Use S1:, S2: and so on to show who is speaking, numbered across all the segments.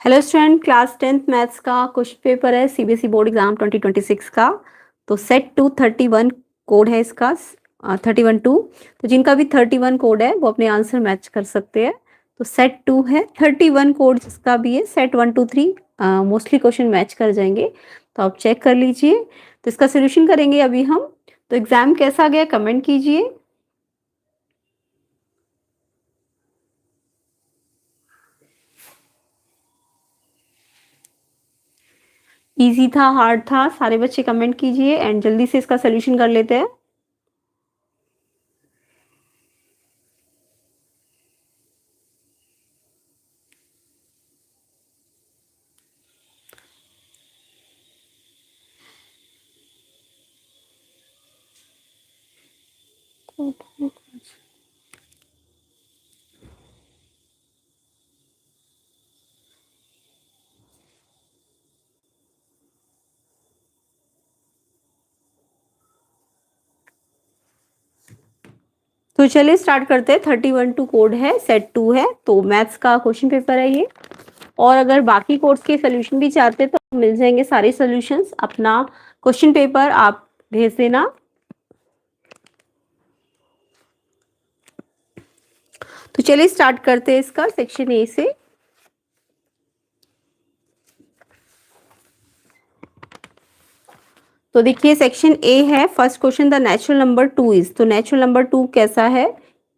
S1: Hello student, class 10th maths का question paper है CBSE board exam 2026 का। तो सेट टू 31 कोड है इसका, 31-2। तो जिनका भी 31 कोड है वो अपने आंसर मैच कर सकते हैं। तो सेट 2 है, 31 कोड जिसका भी है, सेट 1 2 3 मोस्टली क्वेश्चन मैच कर जाएंगे। तो आप चेक कर लीजिए। तो इसका सोल्यूशन करेंगे अभी हम। तो एग्जाम कैसा गया कमेंट कीजिए। इजी था, हार्ड था, सारे बच्चे कमेंट कीजिए एंड जल्दी से इसका सोल्यूशन कर लेते हैं। तो चलिए स्टार्ट करते हैं। 31-2 कोड है, सेट 2 है, तो मैथ्स का क्वेश्चन पेपर है ये। और अगर बाकी कोड्स के सोल्यूशन भी चाहते हैं तो मिल जाएंगे सारे सॉल्यूशंस। अपना क्वेश्चन पेपर आप भेज देना। तो चलिए स्टार्ट करते हैं इसका सेक्शन ए से। तो देखिए सेक्शन ए है, first question, the natural number 2 is. तो नेचुरल नंबर 2 कैसा है,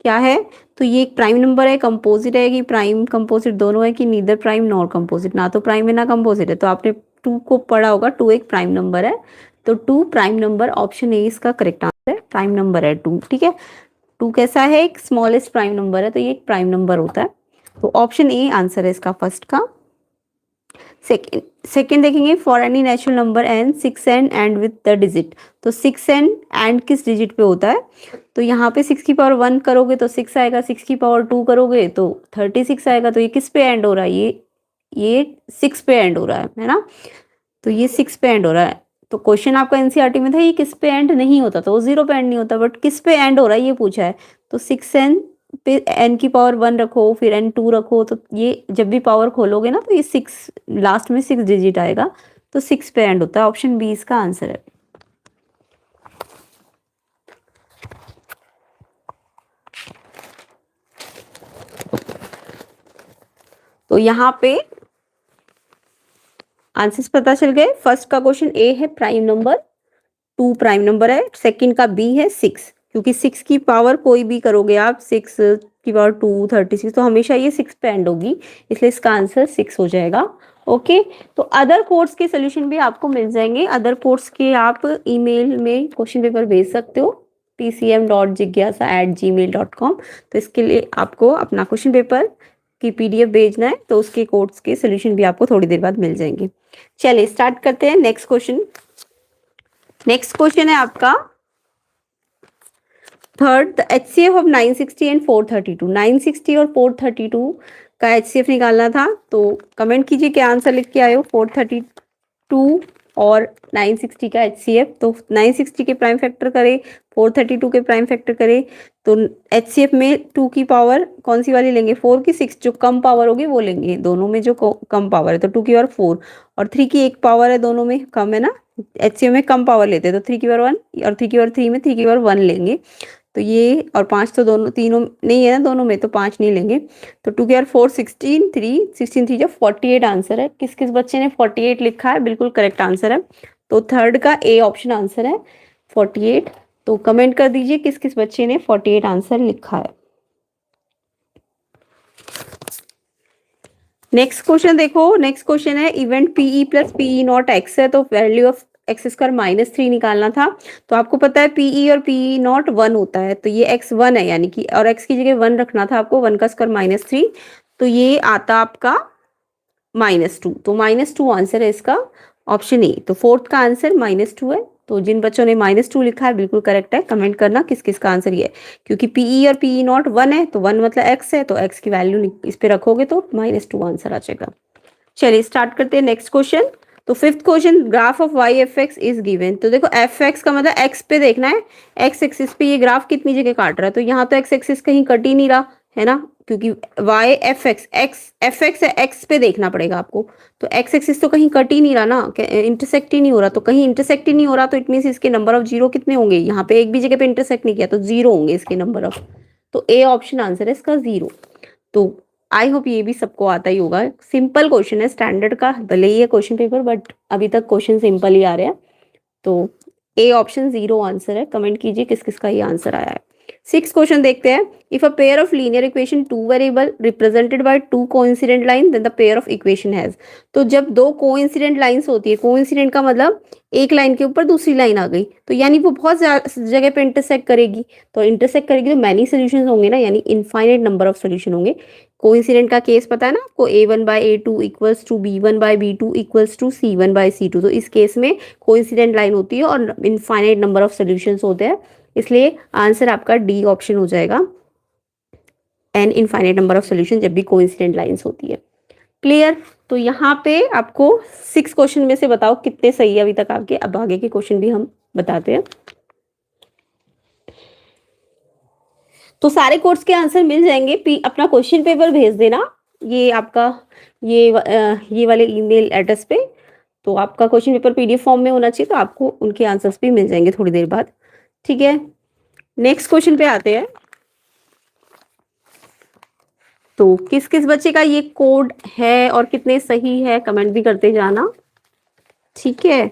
S1: क्या है? तो ये एक प्राइम नंबर है, कंपोजिट है कि प्राइम कंपोजिट दोनों है कि नीदर प्राइम नॉर कंपोजिट, ना तो प्राइम है ना कंपोजिट है। तो आपने 2 को पढ़ा होगा, 2 एक प्राइम नंबर है। तो 2 प्राइम नंबर, ऑप्शन ए इसका करेक्ट आंसर है। प्राइम नंबर है 2, ठीक है। 2 कैसा है? एक स्मॉलेस्ट प्राइम नंबर है, तो ये एक प्राइम नंबर होता है। तो ऑप्शन ए आंसर है इसका फर्स्ट का। सेकेंड देखेंगे, for any natural number N 6 and with the digit. तो 6 एंड किस डिजिट पे होता है? तो यहाँ पे 6 की पावर 1 करोगे तो 6 आएगा, 6 की पावर 2 करोगे तो 36 आएगा। तो ये किस पे एंड हो रहा है? ये 6 पे एंड हो रहा है ना। तो ये 6 पे एंड हो रहा है। तो क्वेश्चन आपका एनसीईआरटी में था ये किस पे एंड नहीं होता, तो वो 0 पे एंड नहीं होता, बट किस पे एंड हो रहा है ये पूछा है। तो 6n पे n की पावर 1 रखो, फिर n2 रखो, तो ये जब भी पावर खोलोगे ना तो ये 6 लास्ट में 6 डिजिट आएगा। तो 6 पे एंड होता है। ऑप्शन बी इसका आंसर है। तो यहाँ पे आंसर्स पता चल गए। फर्स्ट का क्वेश्चन ए है, प्राइम नंबर 2 प्राइम नंबर है। सेकंड का बी है 6, क्योंकि 6 की पावर कोई भी करोगे आप, 6 की पावर 2 36, तो हमेशा ये 6 पे एंड होगी, इसलिए इसका आंसर 6 हो जाएगा। ओके। तो अदर कोर्स के सोल्यूशन भी आपको मिल जाएंगे। अदर कोर्स के आप ईमेल में क्वेश्चन पेपर भेज सकते हो, tcm.jigyasa@gmail.com। तो इसके लिए आपको अपना क्वेश्चन पेपर की पीडीएफ भेजना है, तो उसके कोर्स के सोल्यूशन भी आपको थोड़ी देर बाद मिल जाएंगे। चलिए स्टार्ट करते हैं नेक्स्ट क्वेश्चन। नेक्स्ट क्वेश्चन है आपका third, the HCF of 960 and 432। 960 और 432 का एचसीएफ निकालना था। तो कमेंट कीजिए क्या आंसर लिख के आए हो। 432 और 960 का एचसीएफ। तो 960 के प्राइम फैक्टर करें, 432 के प्राइम फैक्टर करें, तो एचसीएफ में 2 की पावर कौन सी वाली लेंगे? 4 की 6, जो कम पावर होगी वो लेंगे। दोनों में जो कम पावर है, तो 2 की पावर 4 और 3 की एक पावर है, दोनों में कम है ना। एचसीएफ में कम पावर लेते हैं, तो 3 की पावर 1 और 3 की पावर 3 में 3 की पावर 1 लेंगे। तो ये और 5 तो दोनों तीनों नहीं है ना, दोनों में, तो 5 नहीं लेंगे। तो 2 की पावर 4 16, 3 16 3 जब 48 आंसर है। किस किस बच्चे ने 48 लिखा है? बिल्कुल करेक्ट आंसर है। तो थर्ड का ए ऑप्शन आंसर है 48। तो कमेंट कर दीजिए किस किस बच्चे ने 48 आंसर लिखा है। नेक्स्ट क्वेश्चन देखो। नेक्स्ट क्वेश्चन है, event PE plus PE not X है, तो वैल्यू ऑफ एक्स स्क्वायर -3 निकालना था। तो आपको पता है पीई और पीई नॉट 1 होता है, तो ये एक्स 1 है, यानी कि, और एक्स की जगह 1 रखना था आपको, 1 का स्क्वायर -3, तो ये आता आपका -2। तो -2 आंसर है इसका, ऑप्शन ए। तो फोर्थ का आंसर -2 है। तो जिन बच्चों ने -2 लिखा है बिल्कुल करेक्ट है। कमेंट करना किस किस का आंसर ये है, क्योंकि पीई और पीई नॉट 1 है, तो 1 मतलब एक्स है, तो एक्स की वैल्यू इस पे रखोगे तो -2 आंसर आ जाएगा। चलिए स्टार्ट करते हैं नेक्स्ट क्वेश्चन। तो fifth question, graph of Y F X is given. तो देखो एफ एक्स का मतलब एक्स पे देखना है, एक्स एक्सिस पे ये ग्राफ कितनी जगह काट रहा है। तो यहाँ तो एक्स एक्सिस कहीं कट ही नहीं रहा है ना, क्योंकि Y F X F X है, एक्स पे देखना पड़ेगा आपको। तो एक्स एक्सिस तो कहीं कट ही नहीं रहा ना, इंटरसेक्ट ही नहीं हो रहा, तो कहीं इंटरसेक्ट ही नहीं हो रहा, तो इट मीन्स इसके नंबर ऑफ जीरो कितने होंगे, यहाँ पे एक भी जगह पे इंटरसेक्ट नहीं किया तो जीरो होंगे इसके नंबर ऑफ। तो ए ऑप्शन आंसर है इसका जीरो। तो आई होप ये भी सबको आता ही होगा, सिंपल क्वेश्चन है स्टैंडर्ड का, भले ही है क्वेश्चन पेपर बट अभी तक क्वेश्चन सिंपल ही आ रहे हैं। तो ए ऑप्शन जीरो आंसर है। कमेंट कीजिए किस किस का ये आंसर आया है। सिक्स क्वेश्चन देखते हैं। If a pair of linear equation two variable represented by two coincident line then the pair of equation has. तो जब दो कोइंसिडेंट लाइंस होती है, कोइंसिडेंट का मतलब एक लाइन के ऊपर दूसरी लाइन आ गई, तो यानी वो बहुत जगह पे इंटरसेक्ट करेगी, तो इंटरसेक्ट करेगी तो मैनी सोल्यूशन होंगे ना, यानी इनफाइनाइट नंबर ऑफ सोल्यूशन होंगे। कोइंसिडेंट का केस पता है ना आपको, a1/a2 equals to b1/b2 equals to c1/c2। तो इस केस में कोइंसिडेंट लाइन होती है और इनफाइनाइट नंबर ऑफ सोल्यूशंस होते हैं, इसलिए आंसर आपका डी ऑप्शन हो जाएगा, an infinite number of solution जब भी कोइंसिडेंट लाइंस होती है। क्लियर। तो यहाँ पे आपको 6 क्वेश्चन में से बताओ कितने सही है अभी तक आपके। अब आगे के क्वेश्चन भी हम बताते हैं। तो सारे कोर्स के आंसर मिल जाएंगे, अपना क्वेश्चन पेपर भेज देना ये आपका ये वाले ईमेल एड्रेस पे। तो आपका क्वेश्चन पेपर पीडीएफ फॉर्म में होना चाहिए, तो आपको उनके आंसर्स भी मिल जाएंगे थोड़ी देर बाद। ठीक है, नेक्स्ट क्वेश्चन पे आते हैं। तो किस किस बच्चे का ये कोड है और कितने सही है कमेंट भी करते जाना। ठीक है,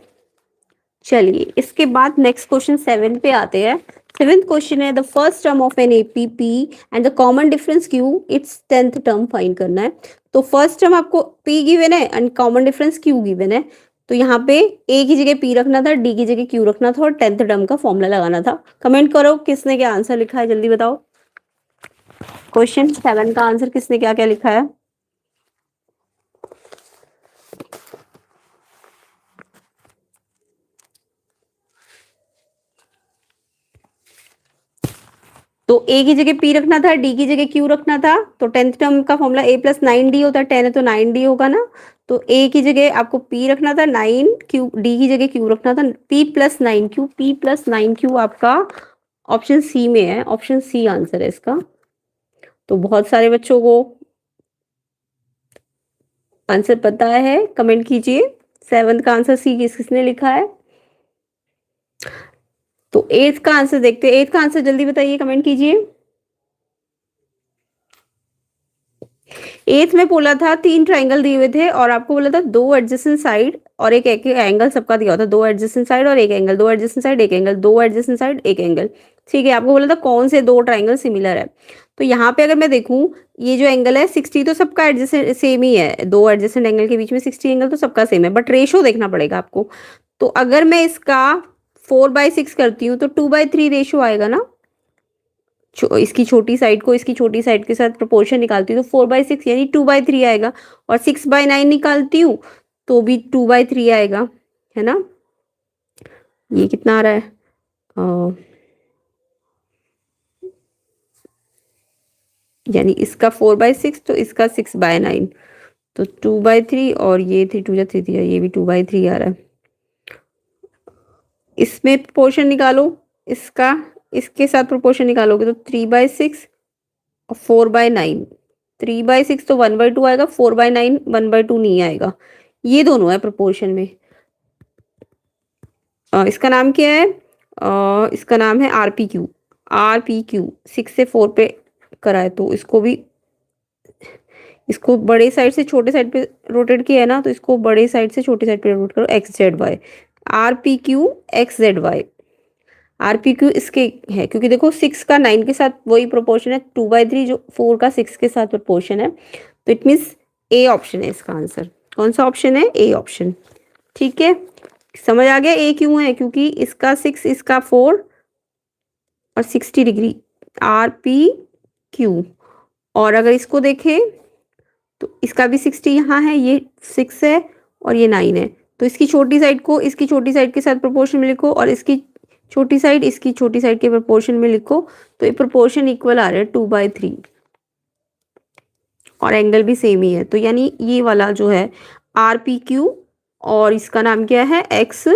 S1: चलिए इसके बाद नेक्स्ट क्वेश्चन 7 पे आते हैं। 7th क्वेश्चन है the first term of an AP and the common difference Q its 10th term find करना है। तो फर्स्ट टर्म आपको पी गिवन है and common difference Q given है, तो यहाँ पे ए की जगह पी रखना था, डी की जगह क्यू रखना था और 10th टर्म का फॉर्मूला लगाना था। कमेंट करो किसने क्या आंसर लिखा है, जल्दी बताओ। क्वेश्चन 7 का आंसर किसने क्या क्या लिखा है। तो ए की जगह पी रखना था, डी की जगह क्यू रखना था, तो 10th टर्म का फॉर्मूला a + 9d होता है, 10 है तो 9d होगा ना। तो ए की जगह आपको पी रखना था 9, क्यू डी की जगह क्यू रखना था p + 9q, p + 9q आपका ऑप्शन सी में है, ऑप्शन सी आंसर है इसका। तो बहुत सारे बच्चों को आंसर पता है, कमेंट कीजिए 7th का आंसर सी किसने लिखा है। तो 8th का आंसर देखते हैं, 8th का आंसर जल्दी बताइए, कमेंट कीजिए। 8th में बोला था 3 ट्राइंगल दिए हुए थे और आपको बोला था 2 एडजेसेंट साइड और एक एंगल सबका दिया होता, 2 एडजेसेंट साइड और एक एंगल, 2 एडजेसेंट साइड एक एंगल, 2 एडजेसेंट साइड एक एंगल। ठीक है, आपको बोला था कौन से 2 ट्राइंगल सिमिलर है। तो यहाँ पे अगर मैं देखूं ये जो एंगल है 60, तो सबका एडजेसेंट सेम ही है, 2 एडजेसेंट एंगल के बीच में 60 एंगल तो सबका सेम है, बट रेशो देखना पड़ेगा आपको। तो अगर मैं इसका 4/6 करती हूँ तो 2/3 रेशो आएगा ना, इसकी छोटी साइड को इसकी छोटी साइड के साथ प्रोपोर्शन निकालती हूँ तो 4/6 यानी 2/3 आएगा, और 6/9 निकालती हूँ तो भी 2/3 आएगा, है ना। ये कितना आ रहा है, यानी इसका 4/6 तो इसका 6/9, तो 2/3 और ये 3 2 3 3, ये भी 2/3 आ रहा है। इसमें प्रोपोर्शन निकालो, इसका इसके साथ प्रोपोर्शन निकालोगे तो 3/6 और 4/9, 3/6 तो 1/2 आएगा, 4/9 1/2 नहीं आएगा, ये दोनों है प्रोपोर्शन में। इसका नाम क्या है, इसका नाम है RPQ। RPQ 6 से 4 पे कराए, तो इसको भी, इसको बड़े साइड से छोटे साइड पे रोटेट किया है ना, तो इसको बड़े साइड से छोटे साइड पे रोटेट करो, XZY, RPQ XZY। RPQ इसके है क्योंकि देखो 6 का 9 के साथ वही प्रोपोर्शन है, 2/3 जो 4 का 6 के साथ प्रोपोर्शन है, तो इट मीन्स ए ऑप्शन है इसका आंसर। कौन सा ऑप्शन है, ए ऑप्शन। ठीक है, समझ आ गया ए क्यों है, क्योंकि इसका 6 इसका 4 और 60 डिग्री RPQ। और अगर इसको देखें तो इसका भी 60 यहाँ है, ये 6 है और ये 9 है, तो इसकी छोटी साइड को इसकी छोटी साइड के साथ प्रोपोर्शन में लिखो और इसकी छोटी साइड इसकी छोटी साइड के प्रोपोर्शन में लिखो, तो ये प्रोपोर्शन इक्वल आ रहा है 2/3 और एंगल भी सेम ही है, तो यानी ये वाला जो है RPQ और इसका नाम क्या है X,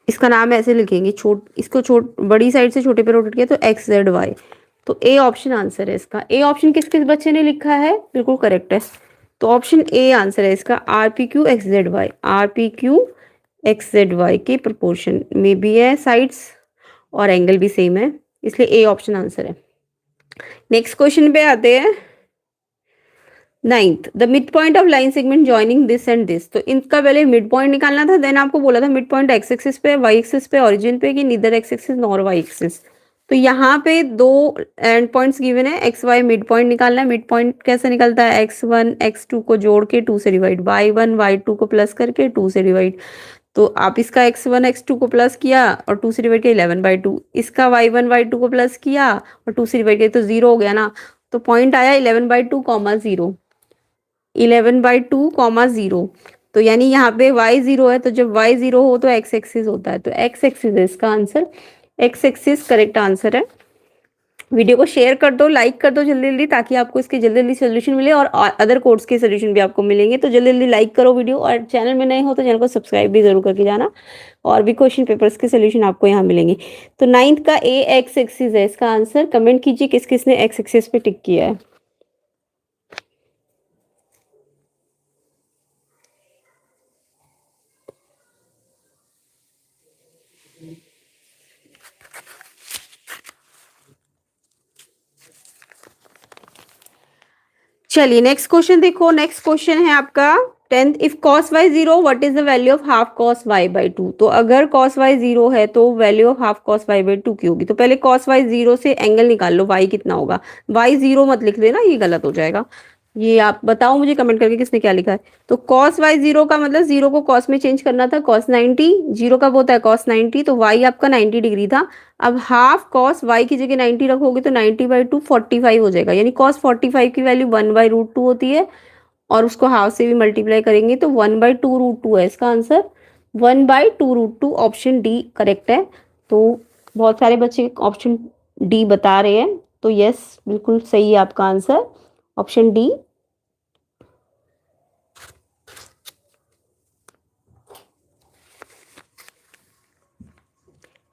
S1: इसका नाम ऐसे लिखेंगे, इसको बड़ी साइड से छोटे पे रोटेट किया तो XZY। तो ए ऑप्शन आंसर है इसका। ए ऑप्शन किस किस बच्चे ने लिखा है, बिल्कुल करेक्ट है। तो ऑप्शन ए आंसर है इसका, R P Q X Z Y. R P Q X Z Y के प्रोपोर्शन में भी है साइड्स और एंगल भी सेम है, इसलिए ए ऑप्शन आंसर है। नेक्स्ट क्वेश्चन पे आते हैं। Ninth, the mid point of line segment joining this and this. तो इनका पहले मिड पॉइंट निकालना था, देन आपको बोला था मिड पॉइंट एक्स एक्सिस पे, वाई एक्सिस पे, ओरिजिन पे, कि neither X axis nor Y axis. तो यहाँ पे दो एंड पॉइंट्स गिवन है, एक्स वाई मिड पॉइंट निकालना है। मिड पॉइंट कैसे निकलता है, एक्स वन एक्स टू को जोड़ के 2 से divide, Y one Y two को प्लस करके 2 से डिवाइड। तो आप इसका एक्स वन एक्स टू को प्लस किया और 2 से डिवाइड किया 11/2, इसका वाई वन वाई टू को प्लस किया और 2 से डिवाइड किया तो 0 हो गया ना। तो पॉइंट आया 11/2 कॉमा 0, 11/2 0। तो यानी यहाँ पे y 0 है, तो जब y 0 हो तो x एक्सिस होता है, तो x एक्सिस है इसका answer. x axis correct answer है। वीडियो को शेयर कर दो, लाइक कर दो जल्दी जल्दी, ताकि आपको इसके जल्दी जल्दी सोल्यूशन मिले और अदर कोर्स के सोल्यूशन भी आपको मिलेंगे। तो जल्दी जल्दी लाइक करो वीडियो, और चैनल में नए हो तो चैनल को सब्सक्राइब भी जरूर करके जाना, और भी क्वेश्चन पेपर्स के सोल्यूशन आपको यहाँ मिलेंगे। तो 9th का ए एक्स एक्सिस है इसका आंसर। कमेंट कीजिए किस किसने एक्स एक्सिस पे टिक किया है। चलिए नेक्स्ट क्वेश्चन देखो। नेक्स्ट क्वेश्चन है आपका 10th, if cos y 0 what is the value of half cos y/2। तो अगर cos y 0 है तो value of half cos y/2 की होगी। तो पहले cos y 0 से एंगल निकाल लो, y कितना होगा। y 0 मत लिख देना, ये गलत हो जाएगा। ये आप बताओ मुझे कमेंट करके किसने क्या लिखा है। तो cos y 0 का मतलब 0 को cos में चेंज करना था, cos 90, 0 कब होता है cos 90, तो y आपका 90 डिग्री था। अब हाफ cos y की जगह 90 रखोगे तो 90/2 45 हो जाएगा, यानी cos 45 की वैल्यू 1/√2 होती है, और उसको हाफ से भी मल्टीप्लाई करेंगे तो 1/2√2 है इसका आंसर। 1/2√2 ऑप्शन डी करेक्ट है। तो बहुत सारे बच्चे ऑप्शन डी बता रहे हैं, तो यस बिल्कुल सही है आपका आंसर, ऑप्शन डी।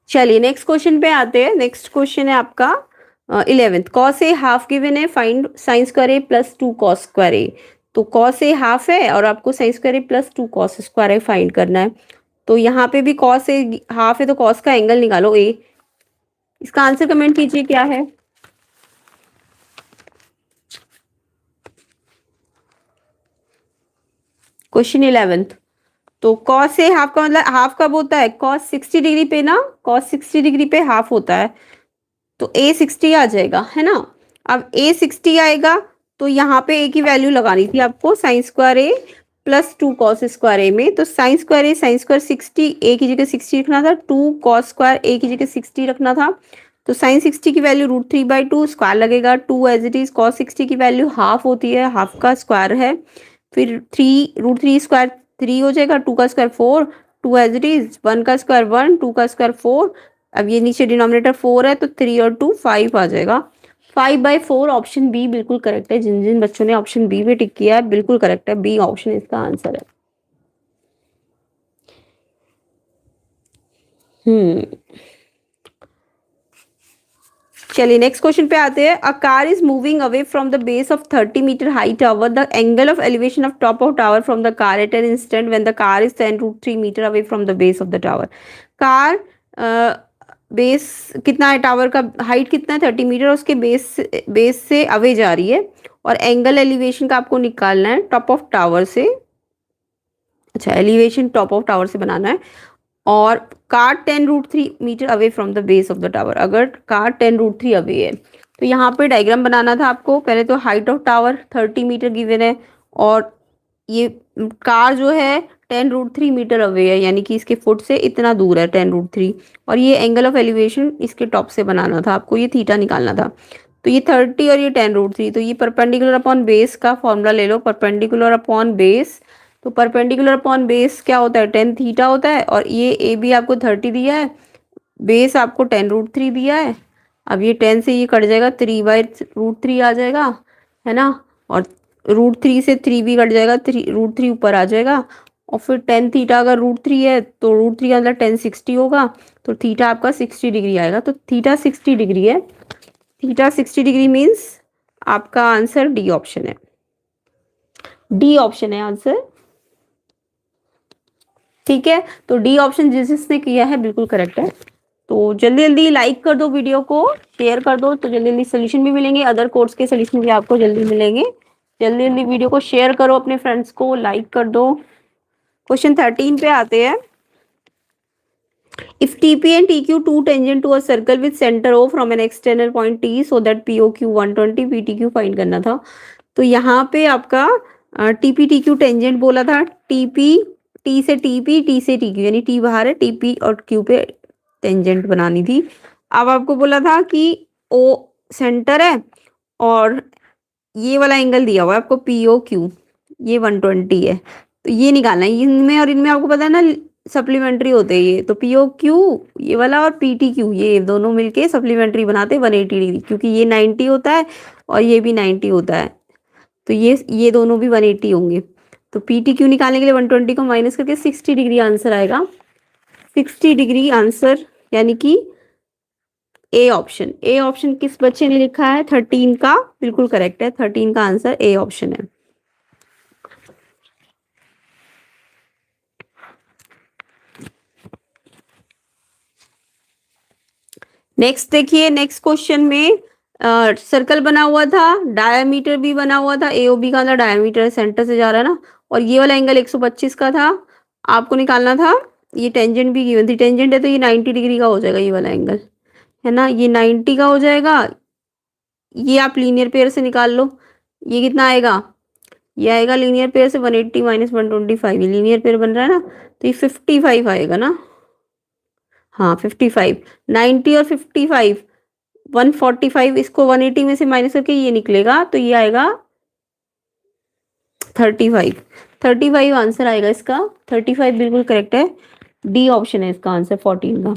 S1: चलिए नेक्स्ट क्वेश्चन पे आते हैं। नेक्स्ट क्वेश्चन है आपका 11th, cos ए हाफ गिवन है, फाइंड sin स्क्वायर ए प्लस 2 cos स्क्वायर ए। तो cos ए हाफ है और आपको sin स्क्वायर ए प्लस 2 cos स्क्वायर ए फाइंड करना है। तो यहाँ पे भी cos ए हाफ है तो cos का एंगल निकालो ए। इसका आंसर कमेंट कीजिए क्या है। क्वेश्चन 11th, तो cos ए हाफ का मतलब हाफ कब होता है, cos 60 डिग्री पे ना, cos 60 डिग्री पे हाफ होता है, तो ए 60 आ जाएगा, है ना। अब ए 60 आएगा तो यहाँ पे ए की वैल्यू लगानी थी आपको, साइन स्क्वायर ए प्लस 2 कॉस स्क्वायर ए में। तो साइन स्क्वायर ए साइन स्क्वायर 60, ए की जगह 60 रखना था, 2 कॉस स्क्वायर ए की जगह 60 रखना था। तो साइन 60 की वैल्यू √3/2, स्क्वायर लगेगा 2 एज इट इज। कॉस 60 की वैल्यू हाफ होती है, हाफ का स्क्वायर है, फिर 3 √3 स्क्वायर 3 हो जाएगा, 2 का स्क्वायर 4, 2 एज इट इज, 1 का स्क्वायर 1, 2 का स्क्वायर 4। अब ये नीचे डिनोमिनेटर 4 है तो 3 और 2 5 आ जाएगा। 5/4 ऑप्शन बी बिल्कुल करेक्ट है। जिन जिन बच्चों ने ऑप्शन बी पे टिक किया है बिल्कुल करेक्ट है, बी ऑप्शन इसका आंसर है। चलिए नेक्स्ट क्वेश्चन पे आते हैं। A car is moving away from the base of 30 metre high tower. The angle of elevation of top of tower from the car at an instant when the car is 10√3 metre away from the base of the tower. Car base कितना है, tower का height कितना है 30 metre, उसके base से away जा रही है, और एंगल एलिवेशन का आपको निकालना है टॉप ऑफ टावर से। अच्छा, एलिवेशन टॉप ऑफ टावर से बनाना है, और car 10√3 metre away from the base of the tower. अगर कार 10√3 अवे है तो यहाँ पे डायग्राम बनाना था आपको। पहले तो height of tower 30 metre given है, और ये कार जो है 10√3 मीटर अवे है, यानी कि इसके फुट से इतना दूर है 10√3, और ये एंगल ऑफ एलिवेशन इसके टॉप से बनाना था आपको, ये थीटा निकालना था। तो ये 30 और ये 10√3, तो ये परपेंडिकुलर अपॉन बेस का फॉर्मूला ले लो, परपेंडिकुलर अपॉन बेस। तो परपेंडिकुलर अपॉन बेस क्या होता है, 10 थीटा होता है, और ये ए बी आपको 30 दिया है, बेस आपको 10√3 दिया है। अब ये 10 से ये कट जाएगा, 3/√3 आ जाएगा, है ना, और √3 से 3 भी कट जाएगा, √3 ऊपर आ जाएगा, और फिर 10 थीटा अगर √3 है तो √3 का मतलब 10 60 होगा, तो थीटा आपका 60 डिग्री आएगा। तो थीटा 60 डिग्री है, थीटा 60 डिग्री मीन्स आपका आंसर डी ऑप्शन है, डी ऑप्शन है आंसर। ठीक है, तो डी ऑप्शन जिसने किया है बिल्कुल करेक्ट है। तो जल्दी जल्दी लाइक कर दो, वीडियो को शेयर कर दो, तो जल्दी जल्दी सोल्यूशन भी मिलेंगे, अदर कोर्स के सोल्यूशन भी आपको जल्दी मिलेंगे। जल्दी जल्दी वीडियो को शेयर करो अपने फ्रेंड्स को, लाइक कर दो। क्वेश्चन 13 पे आते हैं। If TP and TQ two tangent to a circle with center O from an external point T so that POQ 120 PTQ find करना था। तो यहाँ पे आपका TP TQ टेंजेंट बोला था, TP T से TP, T से TQ, यानी T बाहर है, TP और Q पे टेंजेंट बनानी थी। अब आपको बोला था कि O सेंटर है और ये वाला एंगल दिया हुआ है आपको POQ, ये 120 है, तो ये निकालना है। इनमें और इनमें आपको पता है ना सप्लीमेंट्री होते हैं ये, तो POQ ये वाला और PTQ ये दोनों मिलके सप्लीमेंट्री बनाते हैं 180 डिग्री, क्योंकि ये 90 होता है और ये भी 90 होता है, तो ये दोनों भी 180 होंगे। तो PTQ निकालने के लिए 120 को माइनस करके 60 डिग्री आंसर आएगा, 60 डिग्री आंसर, यानी कि ए ऑप्शन। ए ऑप्शन किस बच्चे ने लिखा है? 13 का बिल्कुल करेक्ट है, 13 का आंसर ए ऑप्शन है। नेक्स्ट देखिए, नेक्स्ट क्वेश्चन में सर्कल बना हुआ था, डायमीटर भी बना हुआ था, AOB का अंदर डायमीटर सेंटर से जा रहा है ना, और ये वाला एंगल 125 का था, आपको निकालना था। ये टेंजेंट भी गिवन थी, टेंजेंट है तो ये 90 डिग्री का हो जाएगा, ये वाला एंगल है ना, ये 90 का हो जाएगा। ये आप लीनियर पेयर से निकाल लो, ये कितना आएगा? ये आएगा लीनियर पेयर से 180 माइनस 125, ये लीनियर पेयर बन रहा है ना, तो ये 55 आएगा ना, हाँ 55, 90 और 55 145, इसको 180 में से माइनस करके ये निकलेगा, तो ये आएगा 35, 35 आंसर आएगा इसका, 35 बिल्कुल करेक्ट है, डी ऑप्शन है इसका आंसर 14 का।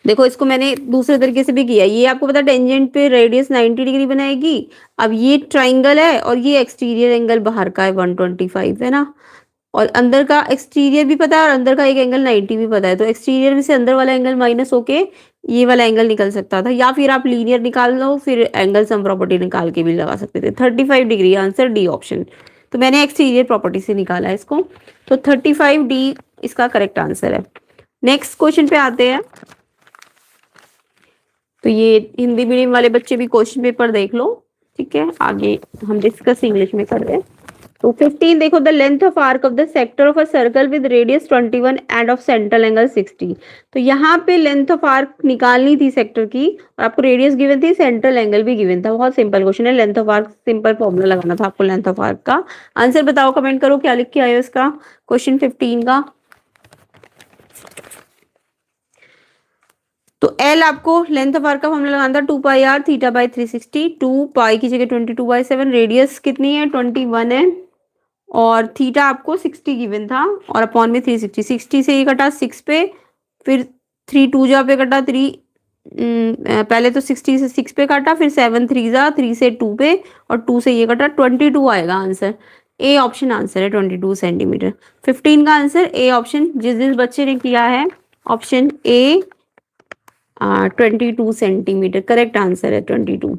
S1: देखो इसको मैंने दूसरे तरीके से भी किया, ये आपको पता टेंजेंट पे रेडियस 90 डिग्री बनाएगी। अब ये ट्राइंगल है और ये एक्सटीरियर एंगल बाहर का है 125 है ना, और अंदर का एक्सटीरियर भी पता है और अंदर का एक एंगल 90 भी पता है, तो एक्सटीरियर में से अंदर वाला एंगल माइनस होके ये वाला एंगल निकल सकता था, या फिर आप लीनियर निकाल लो, फिर एंगल सम प्रॉपर्टी निकाल के भी लगा सकते थे। 35 डिग्री आंसर डी ऑप्शन, तो मैंने एक्सटीरियर प्रॉपर्टी से निकाला है इसको, तो 35 डी इसका करेक्ट आंसर है। नेक्स्ट क्वेश्चन पे आते हैं। तो ये हिंदी मीडियम वाले बच्चे भी क्वेश्चन पेपर देख लो, ठीक है, आगे हम डिस्कस इंग्लिश में कर रहे हैं। तो 15 देखो, the length of arc of the sector of a circle with radius 21 end of central angle 60। तो यहाँ पे लेंथ ऑफ आर्क निकालनी थी सेक्टर की, और आपको रेडियस गिवन थी, सेंट्रल एंगल भी गिवन था। बहुत सिंपल क्वेश्चन है, length of arc simple formula लगाना था आपको लेंथ ऑफ आर्क का। आंसर बताओ, कमेंट करो क्या लिख के आए हो इसका, क्वेश्चन 15 का। तो एल आपको लेंथ ऑफ आर्क का फॉर्मूला लगाना था 2πr थीटा बाई 360, 2π की जगह 22/7, रेडियस कितनी है 21 है, और थीटा आपको 60 गिवन था, और अपॉन में 360, 60 से ये कटा 6 पे, फिर 3 2 जा पे कटा 3, पहले तो 60 से 6 पे काटा, फिर 7 3 जा 3 से 2 पे, और 2 से ये कटा, 22 आएगा आंसर। ए ऑप्शन आंसर है 22 सेंटीमीटर। 15 का आंसर ए ऑप्शन, जिस जिस बच्चे ने किया है option A 22 centimetre correct answer है 22।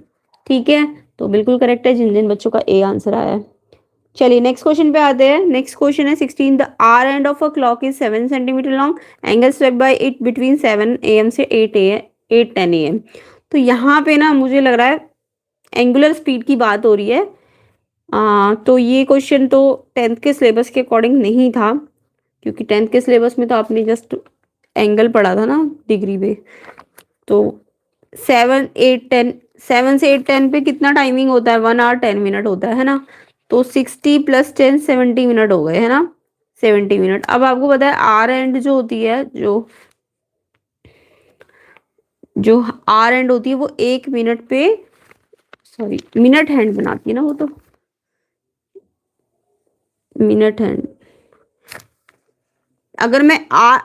S1: ठीक है, तो बिल्कुल करेक्ट है जिन जिन बच्चों का ए आंसर आया है। चलिए नेक्स्ट क्वेश्चन पे आते हैं। नेक्स्ट क्वेश्चन है 16, the hour hand of a clock is 7 centimetre long, angle swept by it between 7 AM से 8:10 AM। तो यहाँ पे ना मुझे लग रहा है एंगुलर स्पीड की बात हो रही है, तो ये क्वेश्चन तो 10th के सिलेबस के अकॉर्डिंग नहीं था, क्योंकि 10th के सिलेबस में तो आपने जस्ट एंगल पढ़ा था ना डिग्री पे। तो 7 8 10, 7 से 8:10 पे कितना टाइमिंग होता है? 1 आवर 10 मिनट होता है ना, तो 60 + 10 70 मिनट हो गए है ना, 70 मिनट। अब आपको पता है आर एंड जो होती है, जो आर एंड होती है वो 1 मिनट पे, सॉरी मिनट हैंड बनाती है ना, वो तो मिनट हैंड। अगर मैं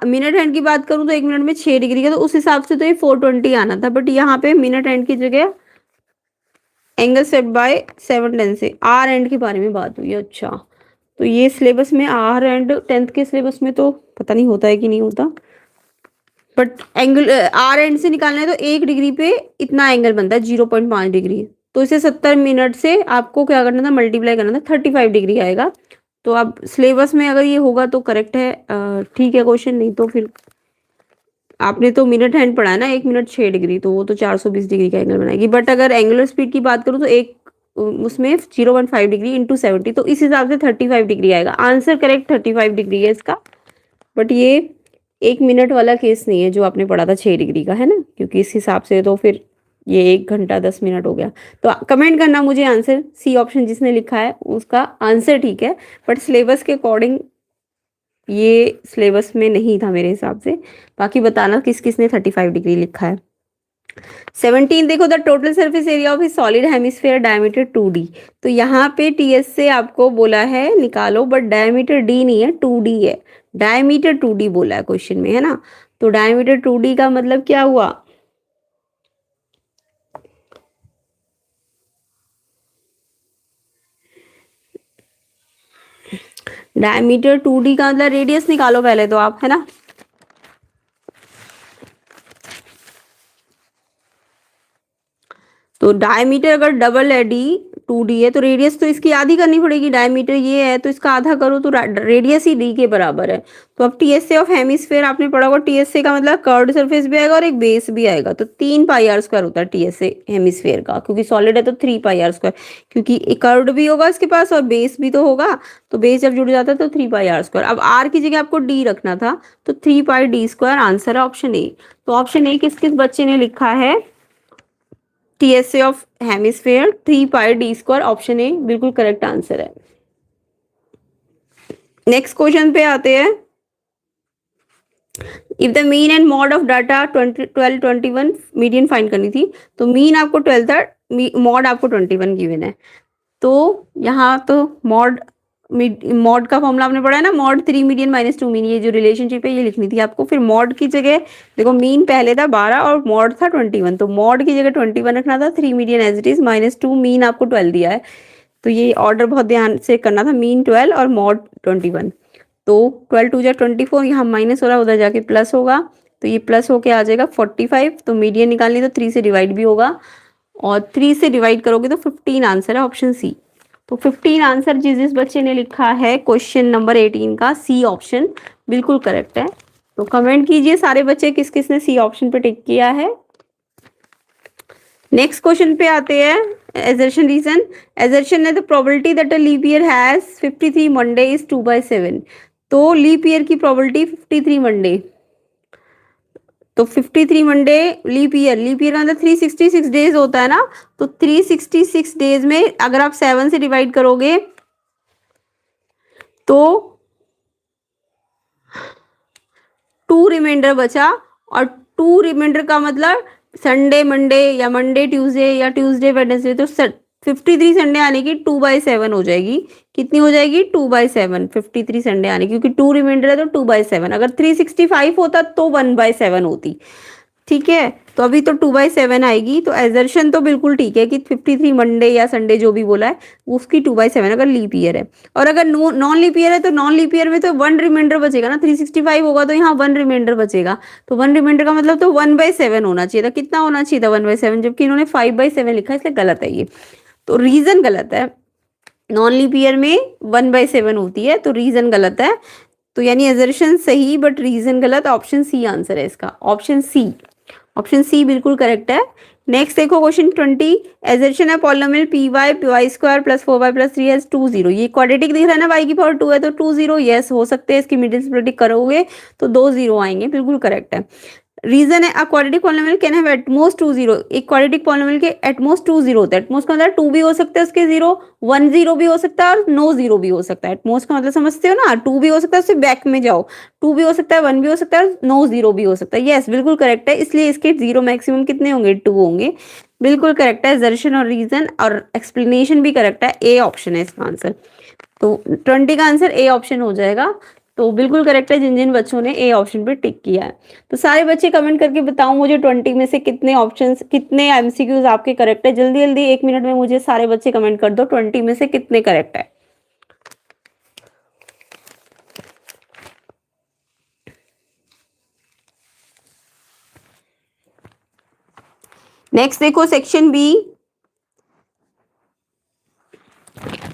S1: मिनट हैंड की बात करूं तो 1 मिनट में 6 डिग्री का, तो उस हिसाब से तो ये 420 आना था, बट यहाँ पे मिनट हैंड की जगह एंगल सेट बाय 7:10 से आर एंड के बारे में बात हुई है। अच्छा, तो ये सिलेबस में आर एंड 10th के सिलेबस में तो पता नहीं होता है कि नहीं होता। बट एंगल आर एंड से निकालना है तो 1 डिग्री पे इतना एंगल बनता है 0.5 डिग्री। तो इसे 70 मिनट से आपको क्या करना था, मल्टीप्लाई करना था, 35 डिग्री आएगा। तो अब सिलेबस में अगर ये होगा तो करेक्ट है, ठीक है क्वेश्चन, नहीं तो फिर आपने तो मिनट हैंड पढ़ा है ना, 1 मिनट 6 डिग्री, तो वो तो 420 डिग्री का एंगल बनाएगी। बट अगर एंगुलर स्पीड की बात करूँ तो एक उसमें 0.5 डिग्री इंटू 70, तो इस हिसाब से 35 डिग्री आएगा। आंसर करेक्ट 35 डिग्री है इसका। बट ये 1 मिनट वाला केस नहीं है जो आपने पढ़ा था 6 डिग्री का, है ना, क्योंकि इस हिसाब से तो फिर ये 1 घंटा 10 मिनट हो गया। तो कमेंट करना मुझे आंसर, सी ऑप्शन जिसने लिखा है उसका आंसर ठीक है। बट सिलेबस के अकॉर्डिंग ये सिलेबस में नहीं था मेरे हिसाब से। बाकी बताना किस किसने 35 डिग्री लिखा है। 17 देखो, the total surface area of A solid hemisphere diameter 2D। तो यहाँ पे टीएस से आपको बोला है निकालो, बट डायमीटर डी नहीं है 2D है। डायमीटर 2D बोला है क्वेश्चन में, है ना। तो डायमीटर 2D का मतलब क्या हुआ, डायमीटर 2D का मतलब रेडियस निकालो पहले तो आप, है ना। तो डायमीटर अगर डबल है डी 2D है तो रेडियस तो इसकी आधी करनी पड़ेगी। डायमीटर ये है तो इसका आधा करो तो रेडियस ही डी के बराबर है। तो अब टीएसए ऑफ हेमिस्फेयर आपने पढ़ा होगा, टीएसए का मतलब कर्व्ड सरफेस भी आएगा और एक बेस भी आएगा। तो 3 πr² होता है टीएसए हेमिस्फेयर का, क्योंकि सॉलिड है तो 3 πr², क्योंकि एक कर्व्ड भी होगा इसके पास और बेस भी तो होगा। तो बेस जब जुड़ जाता है तो 3 πr²। अब आर की जगह आपको डी रखना था, तो 3πd²। आंसर है ऑप्शन ए। तो ऑप्शन ए किस किस बच्चे ने लिखा है, TSA of hemisphere 3πd², option A बिल्कुल करेक्ट आंसर है। नेक्स्ट क्वेश्चन पे आते हैं। If the mean and mod of data 12 21, median find करनी थी। तो मीन आपको 12 था, मॉड आपको 21 गिवन है। तो यहाँ तो मॉड का फॉर्मूला आपने पढ़ा है ना, मॉड 3 मीडियन माइनस 2 मीन, ये जो रिलेशनशिप है ये लिखनी थी आपको। फिर मॉड की जगह देखो, मीन पहले था 12 और मॉड था 21, तो मॉड की जगह 21 रखना था, 3 median as it is, minus 2 mean आपको 12 दिया है। तो ये ऑर्डर बहुत ध्यान से करना था, मीन 12 और मॉड 21। तो 12 2 जा 24, यहाँ माइनस हो रहा है, उधर जाके प्लस होगा, तो ये प्लस होके आ जाएगा 45। तो मीडियन निकालनी तो 3 से डिवाइड भी होगा, और 3 से डिवाइड करोगे तो 15 आंसर है, ऑप्शन सी। तो 15 आंसर जिस जिस बच्चे ने लिखा है क्वेश्चन नंबर 18 का, सी ऑप्शन बिल्कुल करेक्ट है। तो कमेंट कीजिए सारे बच्चे किस किस ने सी ऑप्शन पे टिक किया है। नेक्स्ट क्वेश्चन पे आते हैं, assertion रीजन। assertion है the probability that a leap year has 53 Monday is 2/7। तो लीप ईयर की प्रोबेबिलिटी 53 मंडे, तो 53 मंडे लीप ईयर का अंदर 366 डेज होता है ना। तो 366 डेज में अगर आप 7 से डिवाइड करोगे तो 2 रिमाइंडर बचा, और 2 रिमाइंडर का मतलब संडे मंडे या मंडे ट्यूसडे या ट्यूसडे वेडनेसडे, तो 53 संडे आने की 2/7 हो जाएगी। कितनी हो जाएगी, 2/7, 53 संडे आने की, क्योंकि 2 रिमाइंडर है तो 2/7। अगर 365 होता तो 1/7 होती, ठीक है। तो अभी तो 2/7 आएगी। तो एजर्शन तो बिल्कुल ठीक है कि 53 मंडे या संडे जो भी बोला है उसकी 2/7 अगर लीप ईयर है। और अगर नॉन लीप ईयर है तो नॉन लीप ईयर में तो 1 रिमाइंडर बचेगा ना, 365 होगा तो यहाँ 1 रिमाइंडर बचेगा। तो 1 रिमाइंडर का मतलब तो 1/7 होना चाहिए था। कितना होना चाहिए था, 1/7, जबकि इन्होंने 5/7 लिखा है, इसलिए गलत है ये। तो रीजन गलत है, नॉन लीप ईयर में 1/7 होती है, तो रीजन गलत है। तो यानी एजर्शन सही बट रीजन गलत। ऑप्शन सी आंसर है इसका, ऑप्शन सी। ऑप्शन सी बिल्कुल करेक्ट है। नेक्स्ट देखो क्वेश्चन 20, एजर्शन है polynomial py² plus 4y+3 has 2 0। ये क्वाड्रेटिक दिख रहा है ना, y की पावर 2 है तो 2 0 यस हो सकते हैं। इसकी मिडिल स्प्लिटिंग करोगे तो 2 0 आएंगे, बिल्कुल करेक्ट है। रीजन है, a quadratic polynomial can have at most 2 0। एक क्वाड्रेटिक पॉलिनोमियल के एटमोस्ट 2 0 होता है। एटमोस्ट का मतलब 2 भी हो सकता है उसके 0, 1 0 भी हो सकता है और नो 0 भी हो सकता है। एटमोस्ट का मतलब समझते हो ना, 2 भी हो सकता है, उससे बैक में जाओ, 2 भी हो सकता है, 1 भी हो सकता है, नो 0 भी हो सकता है। यस बिल्कुल करेक्ट है, इसलिए इसके 0 मैक्सिमम कितने होंगे, 2 होंगे। बिल्कुल करेक्ट है, दर्शन और रीजन और एक्सप्लेनेशन भी करेक्ट है। ए ऑप्शन है इसका आंसर। तो 20 का आंसर ए ऑप्शन हो जाएगा। तो बिल्कुल करेक्ट है जिन जिन बच्चों ने ए ऑप्शन पे टिक किया है। तो सारे बच्चे कमेंट करके बताओ मुझे 20 में से कितने ऑप्शंस, कितने एमसीक्यूज आपके करेक्ट है। जल्दी जल्दी 1 मिनट में मुझे सारे बच्चे कमेंट कर दो 20 में से कितने करेक्ट है। नेक्स्ट देखो सेक्शन बी।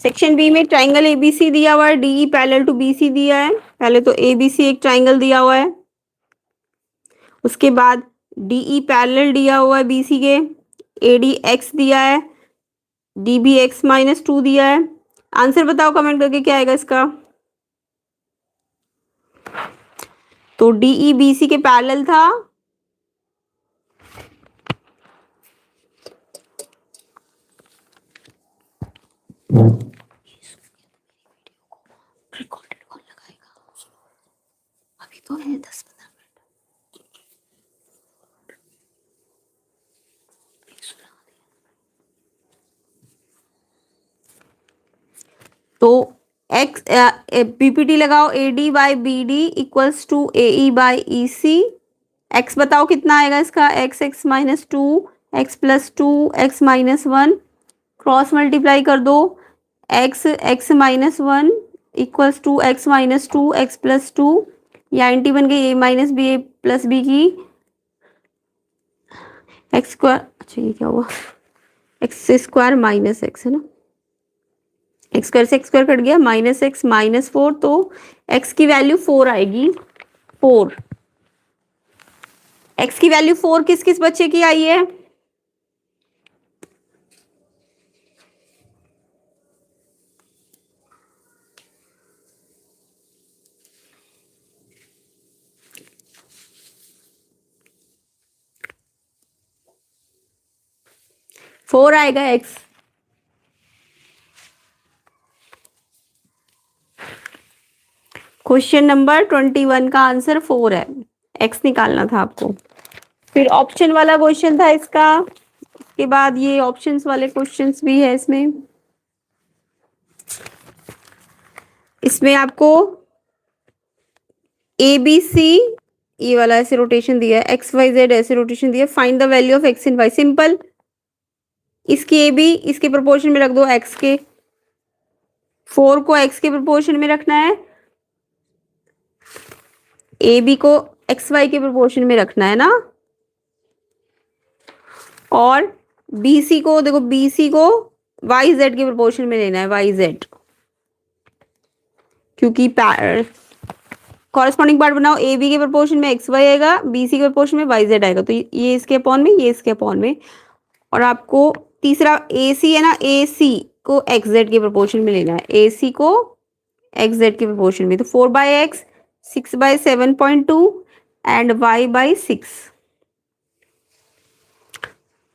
S1: सेक्शन बी में ट्राइंगल एबीसी दिया हुआ है, डीई पैरेलल टू बीसी दिया है। पहले तो एबीसी एक ट्राइंगल दिया हुआ है, उसके बाद डीई पैरेलल दिया हुआ है बीसी के, एडी एक्स दिया है, डीबी एक्स -2 दिया है। आंसर बताओ कमेंट करके क्या आएगा इसका। तो डीई बीसी के पैरेलल था, रिकॉर्डेड कौन लगाएगा, अभी तो है 10-15 मिनट। तो एक्स पीपीटी लगाओ, AD by B D equals to A by E C. X बताओ कितना आएगा इसका, x x -2 x +2 x -1, cross multiply कर दो, x x -1 equals to x -2 x +2, या एंटी बन गई A minus B A plus B की एक्स स्क्वायर। अच्छा ये क्या हुआ, एक्स स्क्वायर माइनस एक्स है ना, एक्स स्क्वायर से एक्स स्क्वायर कट गया, -x -4, तो x की वैल्यू 4 आएगी। 4 x की वैल्यू 4 किस किस बच्चे की आई है, फोर आएगा x। क्वेश्चन नंबर 21 का आंसर 4 है, x निकालना था आपको। फिर ऑप्शन वाला क्वेश्चन था इसका, उसके बाद ये ऑप्शंस वाले क्वेश्चंस भी है इसमें। इसमें आपको ए बी सी ये वाला ऐसे रोटेशन दिया है, एक्स वाई जेड ऐसे रोटेशन दिया है, find the value of x in y. Simple, इसकी ए बी इसके प्रोपोर्शन में रख दो, एक्स के, 4 को एक्स के प्रोपोर्शन में रखना है, ए बी को एक्स वाई के प्रोपोर्शन में रखना है ना, और बी सी को देखो, बी सी को वाई जेड के प्रोपोर्शन में लेना है, वाई जेड, क्योंकि कॉरेस्पॉन्डिंग पार्ट बनाओ, ए बी के प्रोपोर्शन में एक्स वाई आएगा, बी सी के प्रोपोर्शन में वाई जेड आएगा, तो ये इसके अपॉन में, ये इसके अपॉन में। और आपको तीसरा ए सी है ना, ए सी को एक्स जेड के प्रोपोर्शन में लेना है, ए सी को एक्स जेड के प्रोपोर्शन में, तो 4/x 6/7.2 and y/6,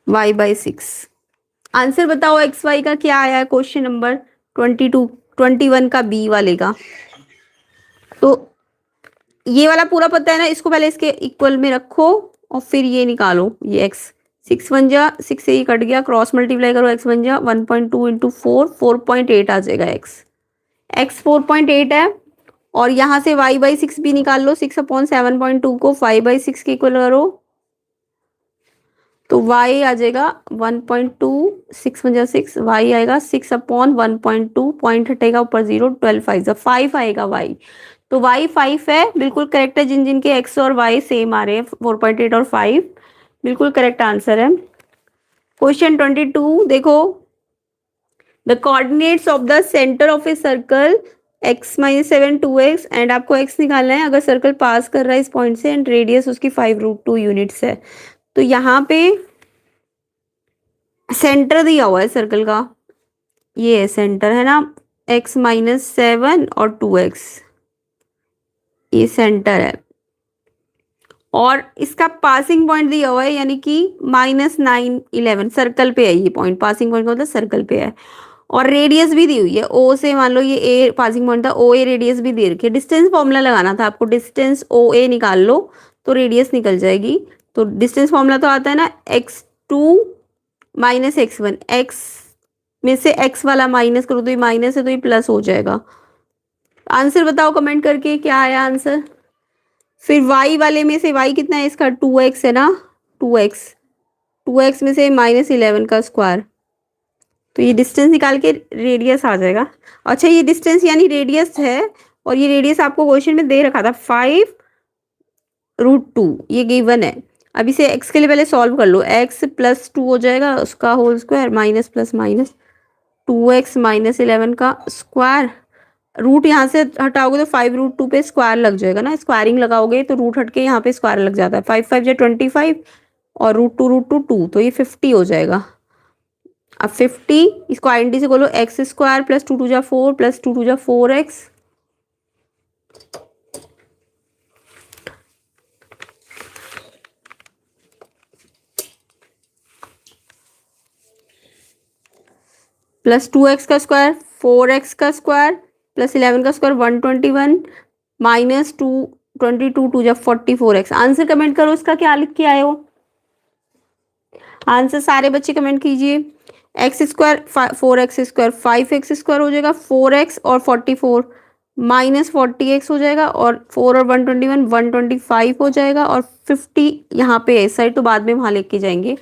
S1: y/6। Answer बताओ एक्स वाई का क्या आया है क्वेश्चन नंबर 21 का बी वाले का। तो ये वाला पूरा पता है ना, इसको पहले इसके इक्वल में रखो और फिर ये निकालो, ये एक्स 6 बन जा, 6 से ये कट गया, क्रॉस मल्टीप्लाई करो, एक्स बन जा 1.2 इंटू 4, 4.8 आ जाएगा एक्स, एक्स 4.8 है। और यहाँ से y/6 भी निकाल लो, 6/7.2 को 5/6 के इक्वल करो, तो y आ जाएगा 1.2, 6 बन जा 6, y आएगा 6/1.2, पॉइंट हटेगा ऊपर 0, 12 5 आएगा y। तो y 5 है, बिल्कुल करेक्ट है, जिन जिन के x और y सेम आ रहे हैं, 4.8 और 5, बिल्कुल करेक्ट आंसर है। क्वेश्चन 22 देखो, the coordinates of the centre of a circle x -7 2x, and आपको x निकालना है अगर सर्कल पास कर रहा है इस पॉइंट से, एंड रेडियस उसकी 5√2 यूनिट्स है। तो यहाँ पे सेंटर दिया हुआ है सर्कल का, ये है सेंटर है ना, x -7 और 2x, ये सेंटर है, और इसका पासिंग पॉइंट दिया हुआ है, यानी कि -9 11 सर्कल पे है ये पॉइंट, पासिंग पॉइंट का मतलब सर्कल पे है, और रेडियस भी दी हुई है, ओ से मान लो ये ए पासिंग पॉइंट था, ओ ए रेडियस भी दे रखी है। डिस्टेंस फॉर्मूला लगाना था आपको, डिस्टेंस ओ ए निकाल लो तो रेडियस निकल जाएगी। तो डिस्टेंस फॉर्मूला तो आता है ना, x2 - x1, x में से x वाला माइनस करो तो ये माइनस है, तो ये प्लस हो जाएगा। आंसर बताओ कमेंट करके क्या आया आंसर। फिर y वाले में से y कितना है इसका, 2x है ना, 2x में से -11 का स्क्वायर, तो ये डिस्टेंस निकाल के रेडियस आ जाएगा। अच्छा ये डिस्टेंस यानी रेडियस है, और ये रेडियस आपको क्वेश्चन में दे रखा था 5√2, ये गिवन है। अब इसे x के लिए पहले सॉल्व कर लो। x प्लस 2 हो जाएगा उसका whole square, minus plus minus 2x minus 11 का स्क्वायर। रूट यहाँ से हटाओगे तो 5 रूट 2 पे स्क्वायर लग जाएगा ना, स्क्वायरिंग लगाओगे तो रूट हट के यहाँ पे स्क्वायर लग जाता है। 5 5 जा 25 और रूट 2 तो ये 50 हो जाएगा। अब 50 इसको आइडेंटिटी से बोलो, एक्स स्क्वायर प्लस 2 2 जा 4 प्लस 2 2 जा 4x प्लस 2x का स्क्वायर 4x का स्क्वायर प्लस 11 का स्क्वायर 121 माइनस 2 22 2 जा 44x। आंसर कमेंट करो इसका क्या लिख के आए हो। आंसर सारे बच्चे कमेंट कीजिए। X square 4x square 5x square हो जाएगा, 4x और 44 माइनस 40x हो जाएगा, और 4 और 121 125 हो जाएगा, और 50 यहाँ पे इस साइड तो बाद में वहां लेके जाएंगे।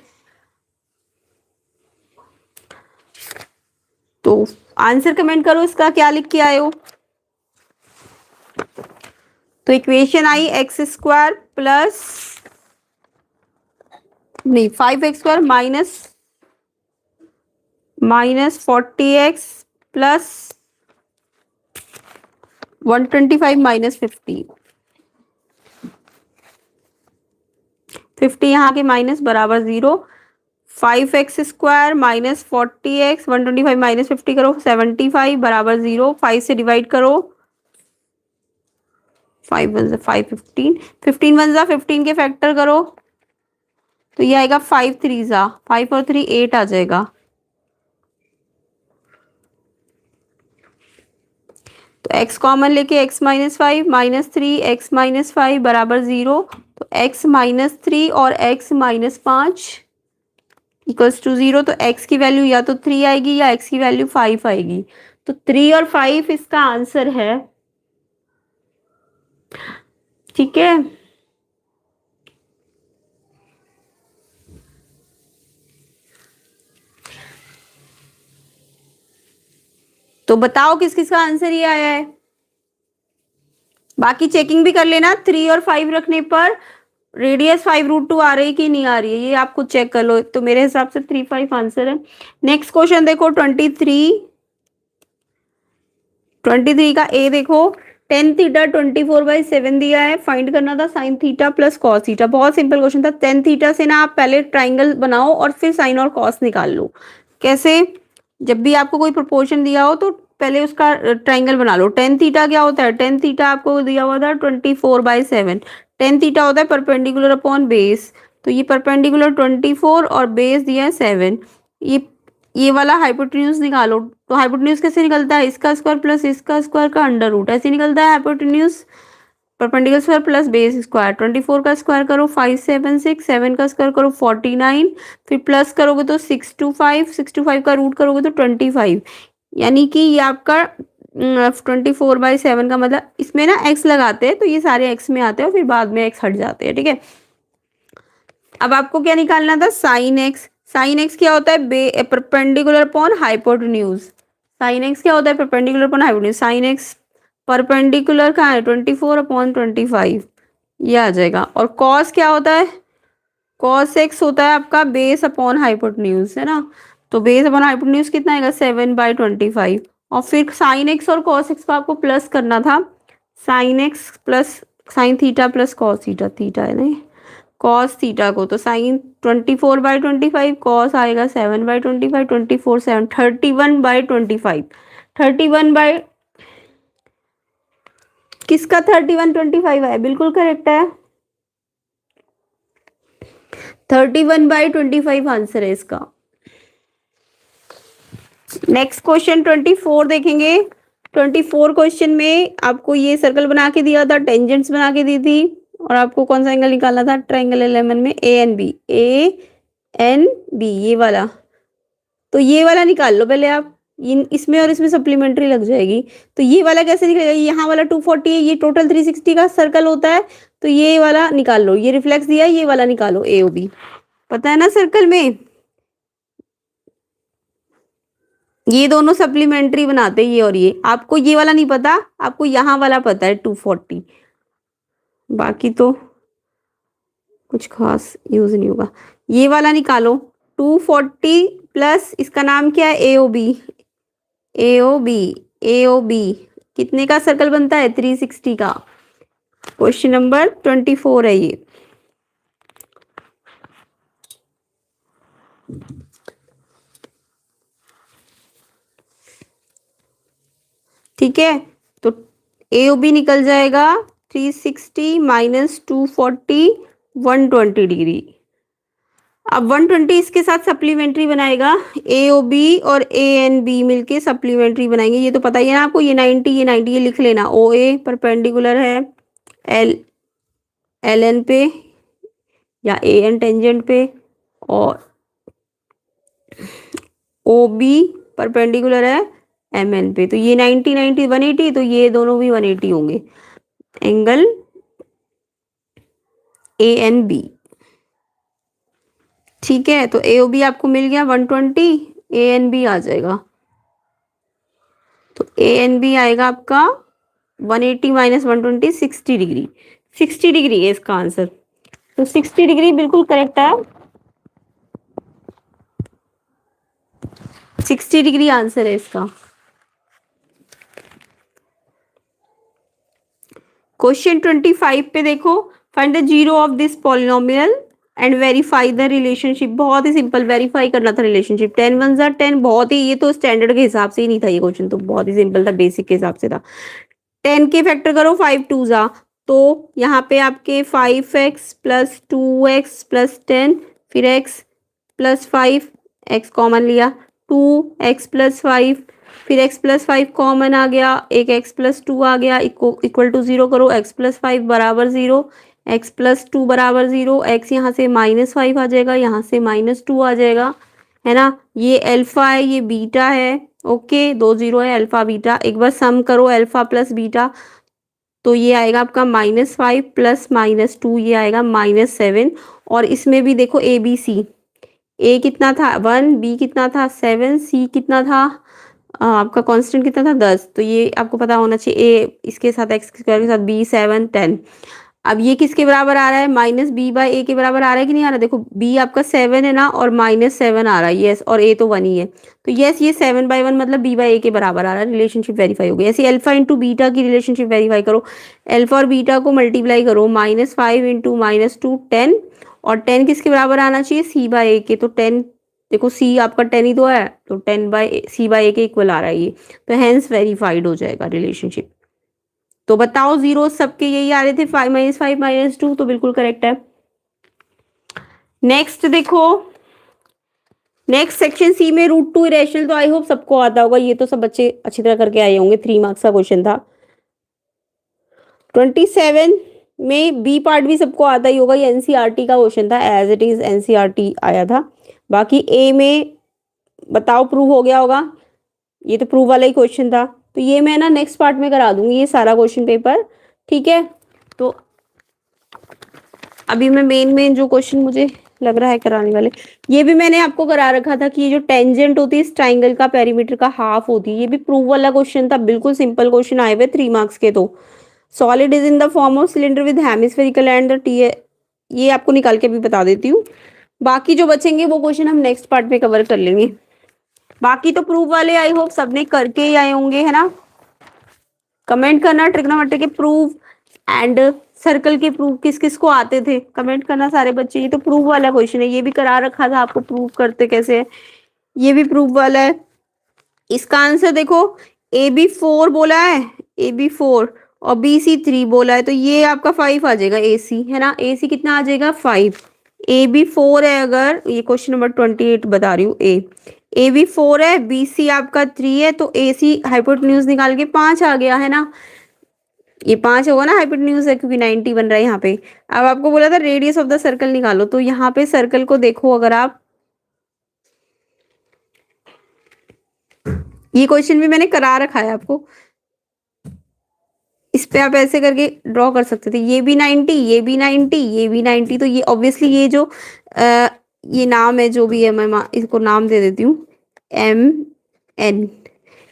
S1: तो आंसर कमेंट करो इसका क्या लिख के आए हो। तो इक्वेशन आई एक्स स्क्वायर प्लस नहीं 5x square minus 40x plus 125 minus 50 यहाँ के माइनस बराबर 0। 5x square minus 40x 125 minus 50 करो 75 बराबर 0। 5 से डिवाइड करो, 5 1 जा 5 15 15 1 जा 15 के फैक्टर करो तो ये आएगा 5 3 जा 5 और 3 8 आ जाएगा। तो x कॉमन लेके x minus 5 minus 3 x minus 5 बराबर 0। तो x माइनस 3 और x माइनस 5 इक्वल्स टू 0। तो x की वैल्यू या तो 3 आएगी या x की वैल्यू 5 आएगी। तो 3 और 5 इसका आंसर है। ठीक है, तो बताओ किस किस का आंसर ये आया है। बाकी चेकिंग भी कर लेना, 3 और 5 रखने पर रेडियस 5 रूट 2 आ रही कि नहीं आ रही है, ये आप खुद चेक कर लो। तो मेरे हिसाब से 3 5 आंसर है। नेक्स्ट क्वेश्चन देखो 23 का ए देखो। टेन थीटा 24/7 दिया है, फाइंड करना था sine theta plus cos theta. बहुत सिंपल क्वेश्चन था। टेन थीटा से ना आप पहले ट्राइंगल बनाओ और फिर साइन और कॉस निकाल लो। कैसे, जब भी आपको कोई प्रोपोर्शन दिया हो तो पहले उसका ट्राइंगल बना लो। टेन थीटा क्या होता है, टेन थीटा आपको दिया हुआ था 24/7। टेन थीटा होता है परपेंडिकुलर अपॉन बेस, तो ये परपेंडिकुलर 24 और बेस दिया है 7। ये वाला हाइपोटेन्यूज निकालो। तो हाइपोटेन्यूज कैसे निकलता है, इसका स्क्वायर प्लस इसका स्क्वायर का अंडर रूट, ऐसे निकलता है hypotenuse. Perpendicular square plus base square, 24 का स्क्वायर करो 576, 7 का स्क्वायर करो 49, फिर प्लस करोगे तो 6 to 5 का रूट करोगे तो 25। यानी कि ये आपका 24/7 का मतलब, इसमें ना x लगाते हैं तो ये सारे x में आते हैं और फिर बाद में x हट जाते हैं। ठीक है, अब आपको क्या निकालना था, साइन एक्स। साइन एक्स क्या होता है, perpendicular upon hypotenuse. Sine x क्या होता है, perpendicular upon hypotenuse. Sine x perpendicular कहाँ है, 24/25, ये आ जाएगा। और कॉस क्या होता है, कॉस एक्स होता है आपका बेस अपॉन हाइपोटेन्यूज, है ना। तो बेस अपॉन हाइपोटेन्यूज कितना आएगा, 7/25। और फिर साइन एक्स और कॉस एक्स को आपको प्लस करना था। Sine x plus sine theta plus cos theta, theta है नहीं, कॉस थीटा को। तो साइन 24/25, कॉस आएगा 7/25, 24 7 31/25। 31 बाई किसका 31/25 है, बिल्कुल करेक्ट है। 31/25 आंसर है इसका। नेक्स्ट क्वेश्चन 24 देखेंगे। 24 क्वेश्चन में आपको ये सर्कल बना के दिया था, टेंजेंट्स बना के दी थी, और आपको कौन सा एंगल निकालना था, ट्रायंगल एलिमेंट में ए एन बी, ये वाला। तो ये वाला निकाल लो पहले आप, इसमें और इसमें सप्लीमेंट्री लग जाएगी। तो ये वाला कैसे निकलेगा, यहाँ वाला 240 है, ये टोटल 360 का सर्कल होता है। तो ये वाला निकाल लो, ये रिफ्लेक्स दिया है, ये वाला निकालो ए ओ बी, पता है ना सर्कल में। ये दोनों सप्लीमेंट्री बनाते हैं, ये और ये। आपको ये वाला नहीं पता, आपको यहाँ वाला पता है 240, बाकी तो कुछ खास यूज नहीं होगा। ये वाला निकालो, 240 प्लस इसका नाम क्या है, ए ओ बी, ए ओ बी, ए ओ बी कितने का सर्कल बनता है, 360 का। क्वेश्चन नंबर 24 है ये। ठीक है, तो ए ओ बी निकल जाएगा 360 माइनस 240, 120 डिग्री। अब 120 इसके साथ सप्लीमेंट्री बनाएगा, ए ओ बी और ए एन बी मिलके सप्लीमेंट्री बनाएंगे, ये तो पता ही है ना आपको। ये 90, ये 90, ये लिख लेना। ओ ए परपेंडिकुलर है एल एल एन पे या ए एन टेंजेंट पे, और ओ बी परपेंडिकुलर है एम एन पे। तो ये 90 90 180, तो ये दोनों भी 180 होंगे, एंगल ए एन बी। ठीक है, तो ए ओ बी आपको मिल गया 120, ए एन बी आ जाएगा, तो ए एन बी आएगा आपका 180 माइनस 120, 60 डिग्री। 60 डिग्री है इसका आंसर, तो 60 डिग्री बिल्कुल करेक्ट है। 60 डिग्री आंसर है इसका। क्वेश्चन 25 पे देखो, find the zero of this polynomial and verify the relationship. बहुत ही सिंपल, वेरीफाई करना था रिलेशनशिप। 10 वन जार 10, बहुत ही, ये तो स्टैंडर्ड के हिसाब से ही नहीं था ये क्वेश्चन, तो बहुत ही सिंपल था, बेसिक के हिसाब से था। 10 के फैक्टर करो, 5 टू जा, तो यहाँ पे आपके 5x प्लस 2x प्लस 10, फिर x प्लस 5, x कॉमन लिया, 2x प्लस 5, फिर x प्लस 5 कॉमन आ गया, एक x प्लस 2 आ गया, इक्वल टू 0 करो, x प्लस 5 बराबर 0, x प्लस 2 बराबर 0, x यहाँ से -5 आ जाएगा, यहाँ से -2 आ जाएगा, है ना। ये अल्फा है, ये बीटा है, ओके, 2 0 है, अल्फा बीटा। एक बार सम करो अल्फा प्लस बीटा, तो ये आएगा आपका -5 प्लस -2, ये आएगा -7। और इसमें भी देखो ए बी सी, ए कितना था 1, बी कितना था 7, सी कितना था आपका कांस्टेंट कितना था 10, तो ये आपको पता होना चाहिए। ए इसके साथ एक्स स्क्वायर के साथ बी 7 10। अब ये किसके बराबर आ रहा है, माइनस बी बाई ए के बराबर आ रहा है कि नहीं आ रहा, देखो बी आपका 7 है ना, और -7 आ रहा है, यस, और ए तो 1 ही है, तो यस ये 7/1 मतलब बी बाई ए के बराबर आ रहा है, रिलेशनशिप वेरीफाई हो गई। ऐसे अल्फा इंटू बीटा की रिलेशनशिप वेरीफाई करो, अल्फा और बीटा को मल्टीप्लाई करो, -5 इंटू -2 10, और 10 किसके बराबर आना चाहिए, सी बाई ए के, तो 10, देखो सी आपका 10 ही तो है, तो 10 बाई सी बाई ए के इक्वल आ रहा है ये, तो हैंस वेरीफाइड हो जाएगा रिलेशनशिप। तो बताओ जीरो सबके यही आ रहे थे, 5 -2, तो बिल्कुल करेक्ट है। नेक्स्ट देखो, नेक्स्ट सेक्शन सी में √2 इरेशनल, तो आई होप सबको आता होगा, ये तो सब बच्चे अच्छी तरह करके आए होंगे, 3 मार्क्स का क्वेश्चन था। 27 में बी पार्ट भी सबको आता ही होगा, ये एनसीईआरटी का क्वेश्चन था, एज इट इज एनसीईआरटी आया था। बाकी ए में बताओ प्रूव हो गया होगा, ये तो प्रूव वाला ही क्वेश्चन था, तो ये मैं ना नेक्स्ट पार्ट में करा दूंगी ये सारा क्वेश्चन पेपर, ठीक है। तो अभी मैं मेन जो क्वेश्चन मुझे लग रहा है कराने वाले, ये भी मैंने आपको करा रखा था कि ये जो टेंजेंट होती है इस ट्राइंगल का पेरीमीटर का हाफ होती है, ये भी प्रूव वाला क्वेश्चन था, बिल्कुल सिंपल क्वेश्चन आए हुए 3 मार्क्स के। तो solid is in the form of cylinder with hemispherical and the T, ये आपको निकाल के भी बता देती हूँ। बाकी जो बचेंगे वो क्वेश्चन हम नेक्स्ट पार्ट में कवर कर लेंगे। बाकी तो प्रूफ वाले आई होप सबने करके ही आए होंगे, है ना। कमेंट करना ट्रिग्नोमेट्री के प्रूफ एंड सर्कल के प्रूफ किस किस को आते थे, कमेंट करना सारे बच्चे। ये तो प्रूफ वाला क्वेश्चन है, ये भी करा रखा था आपको, प्रूफ करते कैसे है, ये भी प्रूफ वाला है। इसका आंसर देखो, ए बी 4 बोला है, ए बी 4 और बी सी 3 बोला है, तो ये आपका 5 आ जाएगा, ए सी है ना, ए सी कितना आ जाएगा 5। ए बी 4 है, अगर ये क्वेश्चन नंबर 28 बता रही हूँ, ए बी 4 है, बी सी आपका 3 है, तो ए सी हाइपोटेन्यूज निकाल के 5 आ गया, है ना। ये 5 होगा ना, हाइपोटेन्यूज है क्योंकि 90 बन रहा है यहाँ पे। अब आपको बोला था रेडियस ऑफ द सर्कल निकालो, तो यहाँ पे सर्कल को देखो, अगर आप, ये क्वेश्चन भी मैंने करा रखा है आपको, इस पे आप ऐसे करके ड्रॉ कर सकते थे, ये भी 90, ये भी 90, ये भी 90, तो ये ऑब्वियसली ये जो ये नाम है जो भी है, मैं इसको नाम दे देती हूँ MN,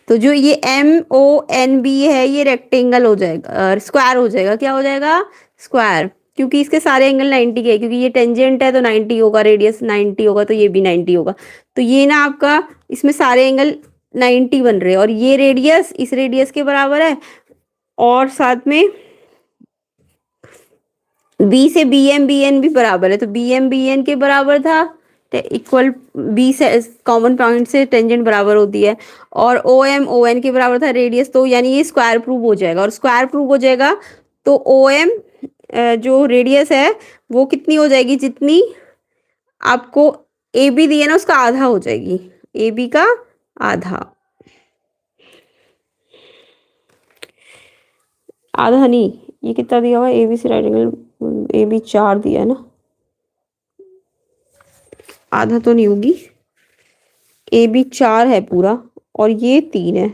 S1: तो जो ये MONB है ये रेक्टेंगल हो जाएगा, स्क्वायर हो जाएगा, क्या हो जाएगा, स्क्वायर। क्योंकि इसके सारे एंगल 90 के हैं, क्योंकि ये टेंजेंट है तो 90 होगा, रेडियस 90 होगा, तो ये भी 90 होगा। तो ये ना आपका इसमें सारे एंगल 90 बन रहे हैं, और ये रेडियस इस रेडियस के बराबर है, और साथ में बी से बी एम भी बराबर है, तो बी एम के बराबर था, इक्वल बी से कॉमन पॉइंट से टेंजेंट बराबर होती है, और ओ एन के बराबर था रेडियस, तो यानी ये स्क्वायर प्रूव हो जाएगा, और स्क्वायर प्रूव हो जाएगा तो ओ एम जो रेडियस है वो कितनी हो जाएगी, जितनी आपको ए बी दिया ना उसका आधा हो जाएगी, ए बी का आधा, आधा नहीं, ये कितना दिया हुआ है, ए बी से राइट एंगल, ए बी 4 दिया है ना, आधा तो नहीं होगी, ए बी 4 है पूरा और ये 3 है,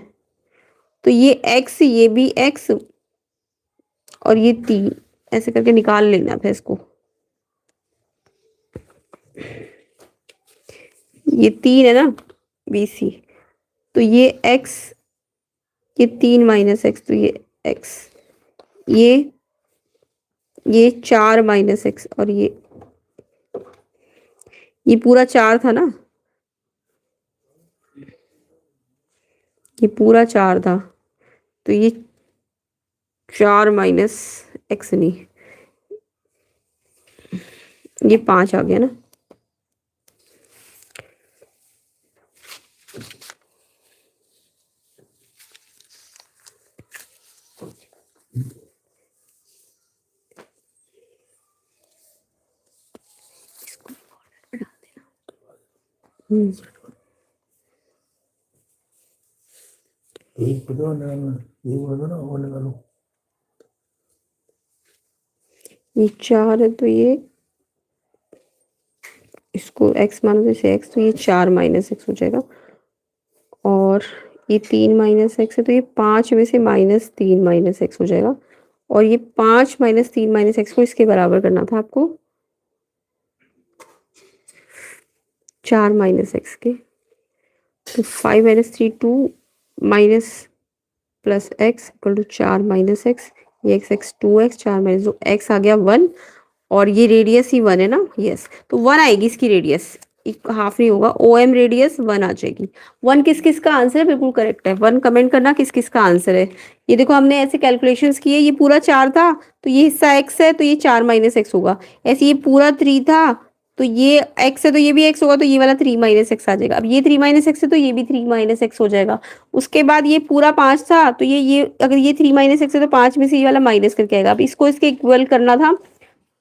S1: तो ये एक्स, ये भी एक्स, और ये 3, ऐसे करके निकाल लेना था इसको, ये 3 है ना बी सी, तो ये एक्स, ये 3 माइनस एक्स, तो ये एक्स, ये 4 माइनस एक्स, और ये पूरा 4 था ना, ये पूरा 4 था, तो ये 4 माइनस एक्स नहीं, ये 5 आ गया ना, ये 4 है, तो ये इसको x मानो, जैसे x, तो ये 4 माइनस एक्स हो जाएगा, और ये 3 माइनस एक्स है, तो ये 5 में से -3 माइनस एक्स हो जाएगा, और ये 5 माइनस 3 माइनस एक्स को इसके बराबर करना था आपको 4 माइनस एक्स के, तो 5 minus 3 2 minus plus x equal to 4 minus x, ये एक्स 2x, 4 माइनस 2 एक्स आ गया 1, और ये रेडियस ही 1 है ना, यस, तो 1 आएगी इसकी रेडियस, हाफ नहीं होगा, ओ एम रेडियस 1 आ जाएगी। 1 किस किस का आंसर है, बिल्कुल करेक्ट है, 1 कमेंट करना किस किस का आंसर है। ये देखो हमने ऐसे कैलकुलेशंस किए, ये पूरा 4 था तो ये हिस्सा x है, तो ये 4 माइनस एक्स होगा, ऐसे ये पूरा 3 था तो ये x है, तो ये भी x होगा, तो ये वाला 3 माइनस एक्स आ जाएगा। अब ये 3 माइनस एक्स है तो ये भी 3 माइनस एक्स हो जाएगा। उसके बाद ये पूरा 5 था, तो ये अगर ये 3 माइनस एक्स है तो 5 में से ये वाला माइनस करके आएगा। अब इसको इसके इक्वल करना था,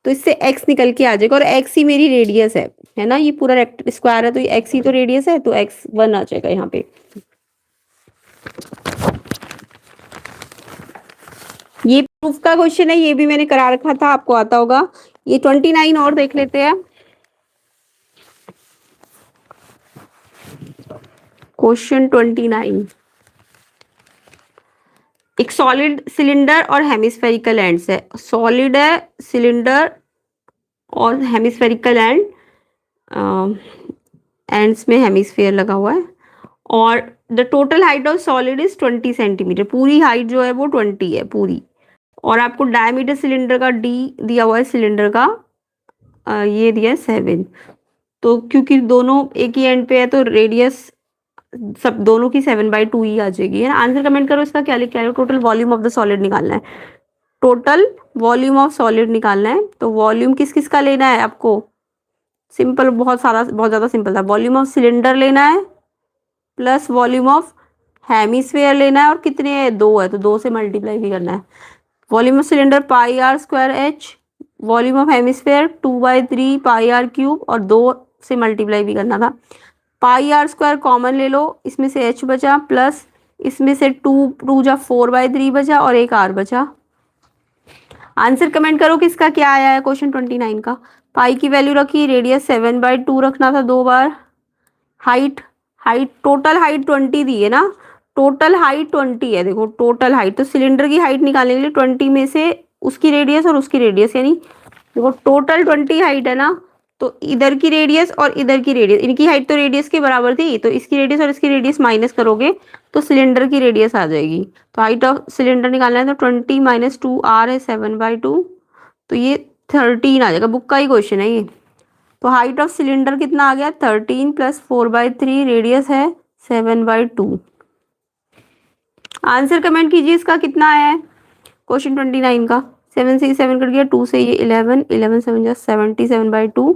S1: तो इससे x निकल के आ जाएगा, और x ही मेरी रेडियस है ना, ये पूरा स्क्वायर है तो ये x ही तो रेडियस है, तो x 1 आ जाएगा यहाँ पे। ये प्रूफ का क्वेश्चन है, ये भी मैंने करा रखा था, आपको आता होगा। ये 29 और देख लेते हैं। क्वेश्चन 29, एक सॉलिड सिलेंडर और हेमिस्फेरिकल एंड्स है, सॉलिड है सिलेंडर और हेमिस्फेरिकल एंड्स में हेमिस्फेयर लगा हुआ है, और the total height of solid is 20 centimetre, पूरी हाइट जो है वो 20 है पूरी, और आपको डायमीटर सिलेंडर का d दिया हुआ है, सिलेंडर का ये दिया है 7, तो क्योंकि दोनों एक ही एंड पे है तो रेडियस सब दोनों की 7/2 ही आ जाएगी, है ना। आंसर कमेंट करो इसका, क्या लिखा है, total volume of the solid निकालना है, टोटल वॉल्यूम ऑफ सॉलिड निकालना है। तो वॉल्यूम किस किस का लेना है आपको, सिंपल, बहुत ज़्यादा सिंपल था, वॉल्यूम ऑफ सिलेंडर लेना है प्लस वॉल्यूम ऑफ हेमिस्फेयर लेना है, और कितने है, 2 है तो 2 से मल्टीप्लाई भी करना है। Volume of cylinder πr² h, volume of hemisphere 2/3 πr³ और 2 से मल्टीप्लाई भी करना था। πr² कॉमन ले लो, इसमें से h बचा, प्लस इसमें से 2 जा 4/3 बचा, और एक r बचा। आंसर कमेंट करो किसका क्या आया है क्वेश्चन 29 का। पाई की वैल्यू रखी, रेडियस 7/2 रखना था 2 बार, हाइट टोटल हाइट 20 दी है ना, टोटल हाइट 20 है, देखो टोटल हाइट, तो सिलेंडर की हाइट निकालने के लिए 20 में से उसकी रेडियस और उसकी रेडियस, यानी देखो टोटल 20 हाइट है ना, तो इधर की रेडियस और इधर की रेडियस, इनकी हाइट तो रेडियस के बराबर थी, तो इसकी रेडियस और इसकी रेडियस माइनस करोगे तो सिलेंडर की रेडियस आ जाएगी। तो हाइट ऑफ सिलेंडर निकालना है, तो 20 - 2 r है 7/2, तो ये 13 आ जाएगा, बुक का ही क्वेश्चन है ये। तो हाइट ऑफ सिलेंडर कितना आ गया, 13 + 4/3, रेडियस है 7/2। आंसर कमेंट कीजिए इसका कितना आया है क्वेश्चन 29 का। 7 से 7 कट गया, 2 से ये 11, 11 7 जा 77/2,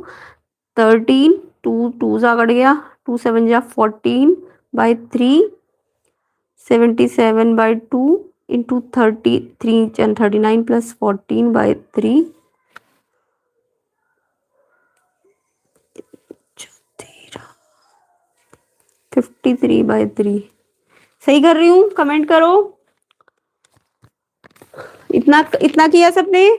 S1: 13, 2 2 जा कट गया, 2 7 जा 14/3, 77/2 इंटू 33 39 + 14/3, 53/3। सही कर रही हूँ, कमेंट करो। इतना इतना किया सबने।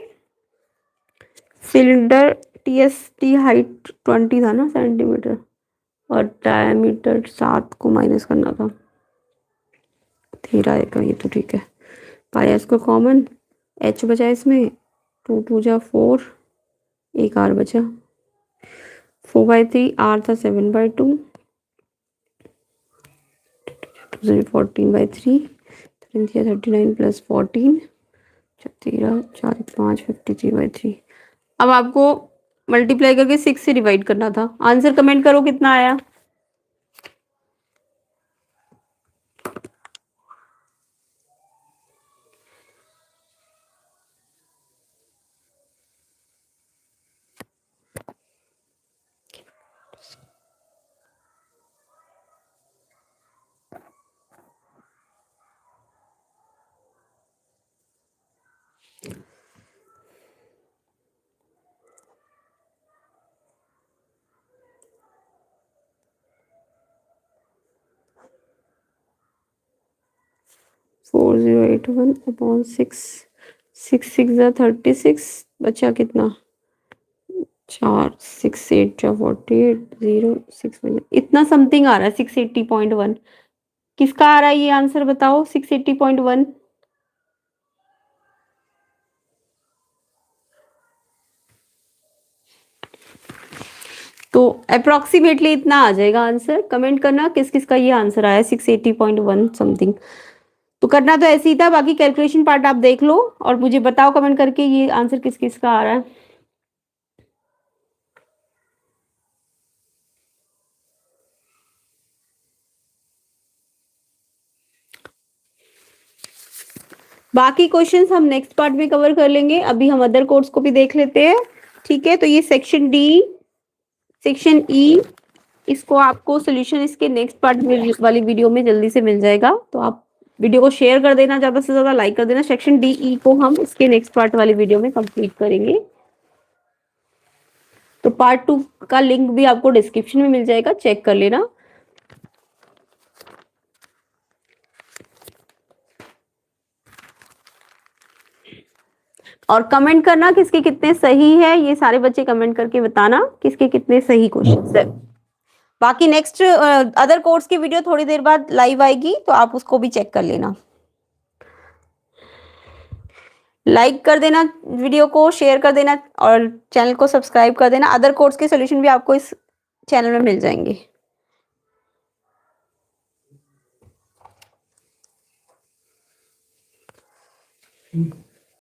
S1: सिलेंडर टीएसटी हाइट 20 था ना सेंटीमीटर, और डायमीटर 7 को माइनस करना था, 13 आएगा ये तो ठीक है। पाया इसको कॉमन, एच बचा इसमें, 2 2 जा 4, एक आर बचा, 4/3, आर था 7/2, 14/3, 39 + 14, 13 4 5 53/3। अब आपको मल्टीप्लाई करके 6 से डिवाइड करना था। आंसर कमेंट करो कितना आया। फोर 4081/6, 6 6 जा 36, बचा कितना, 4 6 8 जा 48, 0 6 इतना समथिंग आ रहा है 680.1। किसका आ रहा है ये आंसर बताओ, 680.1। तो अप्रोक्सीमेटली इतना आ जाएगा आंसर। कमेंट करना किस किस का ये आंसर आया 680.1 समथिंग। तो करना तो ऐसे ही था, बाकी कैलकुलेशन पार्ट आप देख लो और मुझे बताओ कमेंट करके ये आंसर किस किस का आ रहा है। बाकी क्वेश्चंस हम नेक्स्ट पार्ट में कवर कर लेंगे, अभी हम अदर कोर्स को भी देख लेते हैं। ठीक है, तो ये सेक्शन डी, सेक्शन ई, इसको आपको सोल्यूशन इसके नेक्स्ट पार्ट वाली वीडियो में जल्दी से मिल जाएगा, तो आप वीडियो को शेयर कर देना, ज्यादा से ज्यादा लाइक कर देना। सेक्शन डी ई को हम इसके नेक्स्ट पार्ट वाली वीडियो में कंप्लीट करेंगे। तो पार्ट 2 का लिंक भी आपको डिस्क्रिप्शन में मिल जाएगा, चेक कर लेना। और कमेंट करना किसके कितने सही है, ये सारे बच्चे कमेंट करके बताना किसके कितने सही क्वेश्चन है। बाकी नेक्स्ट अदर कोर्स की वीडियो थोड़ी देर बाद लाइव आएगी, तो आप उसको भी चेक कर लेना। लाइक कर देना वीडियो को, शेयर कर देना और चैनल को सब्सक्राइब कर देना। अदर कोर्स के सॉल्यूशन भी आपको इस चैनल में मिल जाएंगे।